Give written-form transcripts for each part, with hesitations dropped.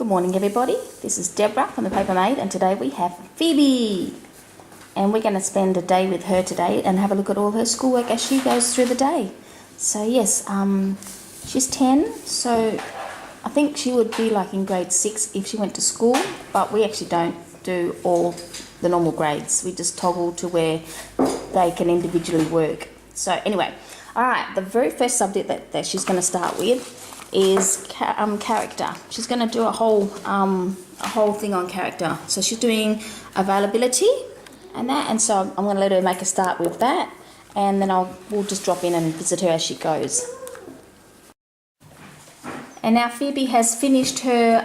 morning everybody, this is Deborah from the Paper Maid and today we have Phoebe and we're going to spend a day with her today and have a look at all her schoolwork as she goes through the day. So yes, she's 10, so I think she would be like in grade 6 if she went to school, but we actually don't do all the normal grades, we just toggle to where they can individually work. So anyway, alright, the very first subject that she's going to start with is character. She's going to do a whole thing on character. So she's doing availability and that, and so I'm going to let her make a start with that, and then we'll just drop in and visit her as she goes. And now Phoebe has finished her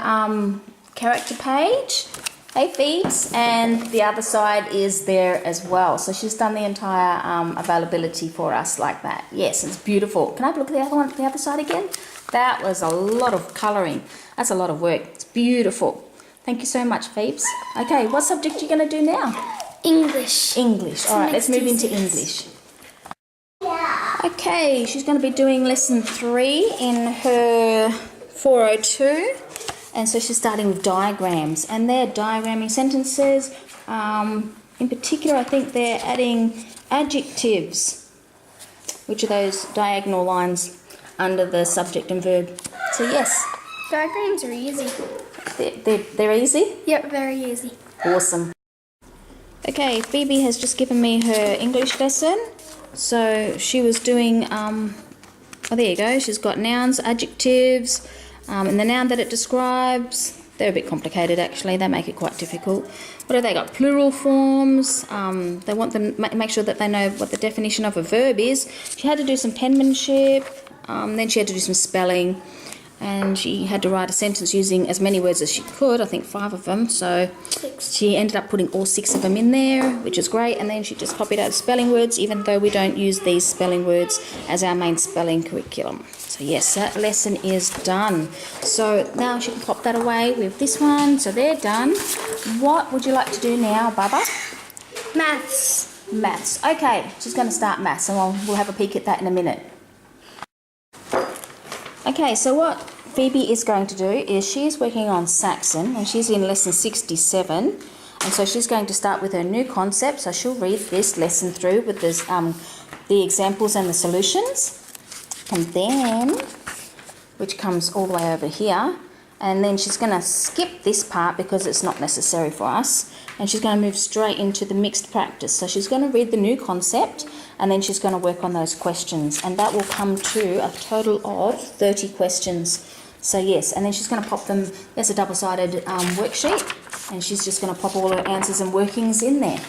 character page. Hey Phoebes, and the other side is there as well. So she's done the entire availability for us like that. Yes, it's beautiful. Can I have a look at the other side again? That was a lot of colouring. That's a lot of work. It's beautiful. Thank you so much, Phoebes. Okay, what subject are you going to do now? English. English. All right, let's move into English. Okay, she's going to be doing lesson 3 in her 402. And so she's starting with diagrams, and they're diagramming sentences. In particular, I think they're adding adjectives, which are those diagonal lines under the subject and verb. So yes. Diagrams are easy. They're easy? Yep, very easy. Awesome. Okay, Phoebe has just given me her English lesson. So she was doing, oh there you go, she's got nouns, adjectives, and the noun that it describes. They're a bit complicated actually, they make it quite difficult. What have they got? Plural forms. They want them make sure that they know what the definition of a verb is. She had to do some penmanship, then she had to do some spelling, and she had to write a sentence using as many words as she could, I think 5 of them, so 6. She ended up putting all 6 of them in there, which is great, and then she just copied out spelling words, even though we don't use these spelling words as our main spelling curriculum. So yes, that lesson is done. So now she can pop that away with this one, so they're done. What would you like to do now, Baba? Maths. Maths. Okay, she's going to start maths, and we'll have a peek at that in a minute. Okay, so what Phoebe is going to do is she's working on Saxon, and she's in lesson 67, and so she's going to start with her new concept. So she'll read this lesson through with this, the examples and the solutions, and then, which comes all the way over here, and then she's going to skip this part because it's not necessary for us, and she's going to move straight into the mixed practice. So she's going to read the new concept, and then she's going to work on those questions, and that will come to a total of 30 questions. So yes, and then she's going to pop them, there's a double-sided worksheet, and she's just going to pop all her answers and workings in there.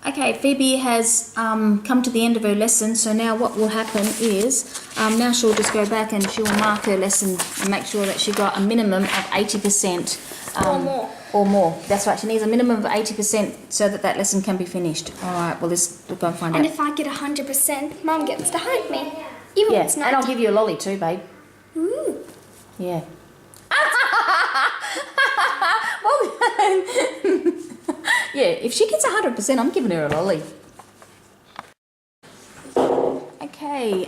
Okay, Phoebe has come to the end of her lesson, so now what will happen is, now she'll just go back and she'll mark her lesson and make sure that she got a minimum of 80%. Or more. Or more, that's right, she needs a minimum of 80% so that that lesson can be finished. Alright, well we'll go and find out. And if I get 100%, Mum gets to hug me. Even yeah, if it's 90. and I'll give you a lolly too, babe. Ooh. Yeah. Yeah, if she gets 100%, I'm giving her a lolly. Okay,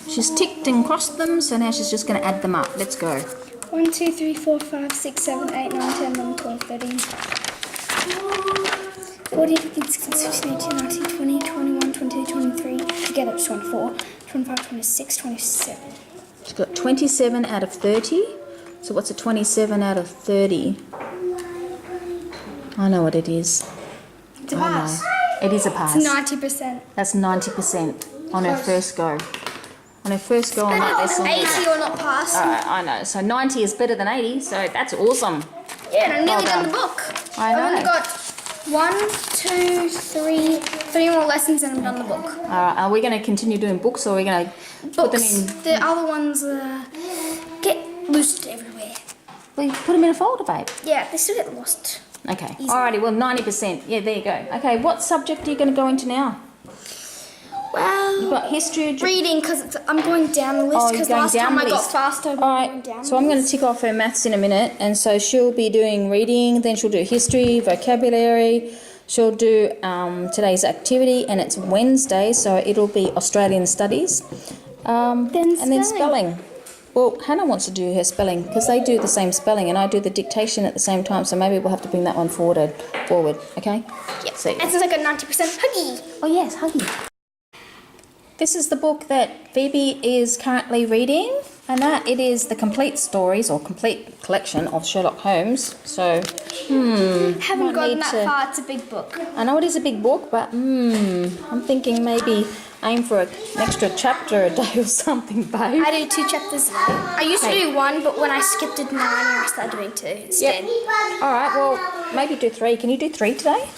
she's ticked and crossed them, so now she's just going to add them up. Let's go. 1, 2, 3, 4, 5, 6, 7, 8, 9, 10, 11, 12, 13, 14, 15, 16, 17, 18, 19, 20, 21, 22, 23, together it's 24, 25, 26, 27. She's got 27 out of 30. So what's a 27 out of 30? I know what it is. It's a pass. It is a pass. It's 90%. That's 90% on her first go. On her first go on that lesson. 80 or not pass. I know. So 90 is better than 80, so that's awesome. Yeah, and I've nearly Well done the book. I know. I've only got 1, 2, 3 more lessons and I'm done the book. Alright, are we going to continue doing books, or are we going to put them in? The other ones get loosed everywhere. Well, put them in a folder, babe. Yeah, they still get lost. Okay. Easy. Alrighty, well 90%. Yeah, there you go. Okay, what subject are you going to go into now? Well, You've got history. reading, because I'm going down the list, because last time I got faster. Alright, so I'm going to tick off her maths in a minute, and so she'll be doing reading, then she'll do history, vocabulary, she'll do today's activity, and it's Wednesday, so it'll be Australian studies, and then spelling. Well, Hannah wants to do her spelling because they do the same spelling and I do the dictation at the same time, so maybe we'll have to bring that one forward, okay? Yep. So, And it's like a 90% huggy. oh yes, Huggy. This is the book that Phoebe is currently reading, and that it is the complete stories or complete collection of Sherlock Holmes. So, Haven't might gotten need that to- far. It's a big book. I know it is a big book, but I'm thinking maybe aim for an extra chapter a day or something, babe. I do 2 chapters. I used to do 1, but when I skipped it 9, I started doing 2 instead. All right, well, maybe do 3. Can you do 3 today?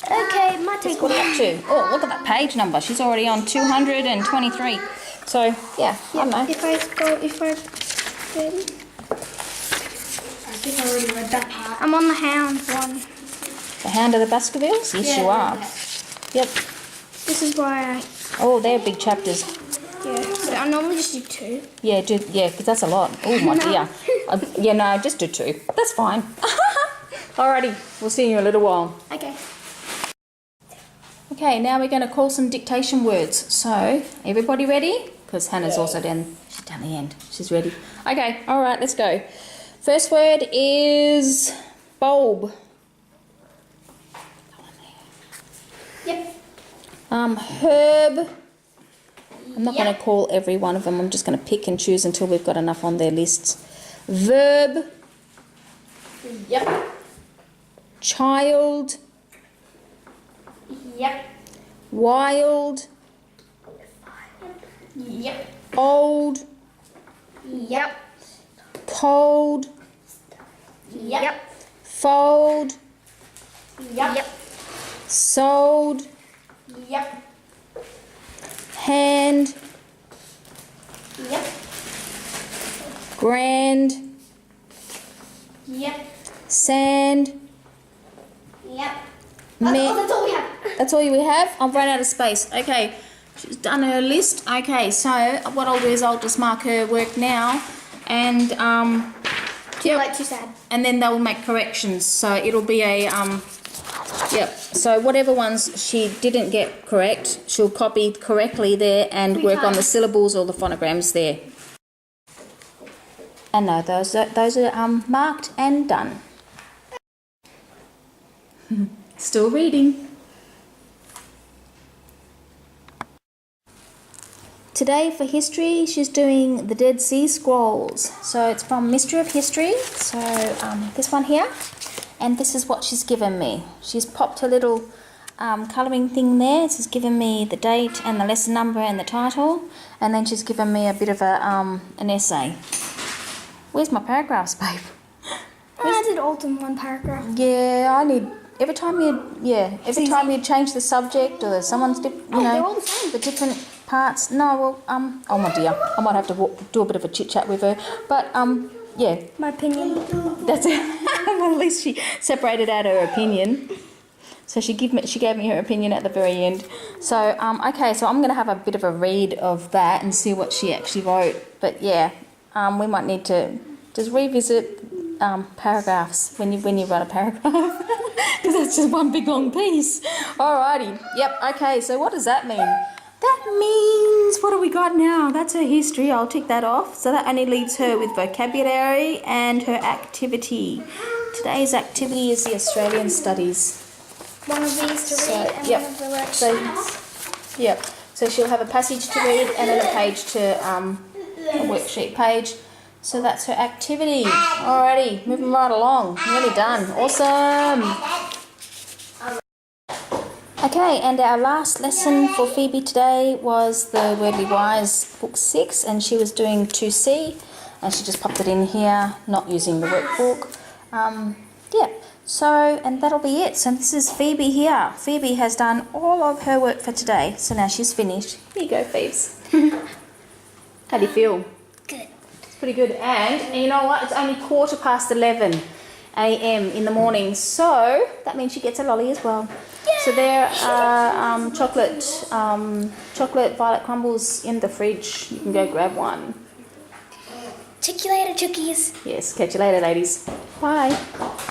Okay, might take What are you up to? Oh, look at that page number. She's already on 223. So, yeah, I don't know. If I think I already read that part. I'm on the Hound one. The Hound of the Baskervilles? Yes, you are. Yep. This is why Oh, they're big chapters. so I normally just do 2. Yeah, because that's a lot. Oh, my dear. No, just do 2. That's fine. Alrighty, we'll see you in a little while. Okay. Okay, now we're going to call some dictation words. So, everybody ready? Because Hannah's also she's down the end. She's ready. Okay, all right, let's go. First word is bulb. Yep. Herb. I'm not going to call every one of them. I'm just going to pick and choose until we've got enough on their lists. Verb. Yep. Child. Yep. Wild. Yep. Old. Yep. Cold. Yep. Fold. Yep. Sold. Yep. Hand. Yep. Grand. Yep. Sand. Yep. Me- That's all we have. That's all we have? I've run out of space. Okay, she's done her list. Okay, so what I'll do is I'll just mark her work now and Too late, too sad. and then they'll make corrections. So it'll be a so whatever ones she didn't get correct, she'll copy correctly there and work on the syllables or the phonograms there. And no, those are marked and done. Still reading. Today for history, she's doing the Dead Sea Scrolls. So it's from Mystery of History. So this one here, and this is what she's given me. She's popped her little colouring thing there. She's given me the date and the lesson number and the title, and then she's given me a bit of a an essay. Where's my paragraphs, babe? I did all in 1 paragraph. Yeah, I need. Every time you change the subject or someone's, they're all the same. the different parts. No, well, oh my dear, I might have to do a bit of a chit chat with her. But yeah, My opinion. that's it. Well, at least she separated out her opinion. So she gave me her opinion at the very end. So okay, so I'm gonna have a bit of a read of that and see what she actually wrote. But yeah, we might need to just revisit paragraphs when you write a paragraph. Because that's just one big long piece. Alrighty. Yep. Okay. So what does that mean? That means, what do we got now? That's her history. I'll tick that off. So that only leaves her with vocabulary and her activity. Today's activity is the Australian Studies. One of these to read and yep. one of the worksheets. Yep. So she'll have a passage to read and then a page to a worksheet page. So that's her activity. Alrighty, moving right along. Nearly done. Awesome. Okay, and our last lesson for Phoebe today was the Wordly Wise Book 6, and she was doing 2C, and she just popped it in here, not using the workbook. Yeah, so, and that'll be it. So this is Phoebe here. Phoebe has done all of her work for today, so now she's finished. Here you go, Phoebes. How do you feel? Good. Pretty good. And you know what? It's only 11:15 a.m. in the morning, so that means she gets a lolly as well. Yay! So there are chocolate violet crumbles in the fridge. You can go grab one. Check you later, Chookies. Yes, catch you later, ladies. Bye.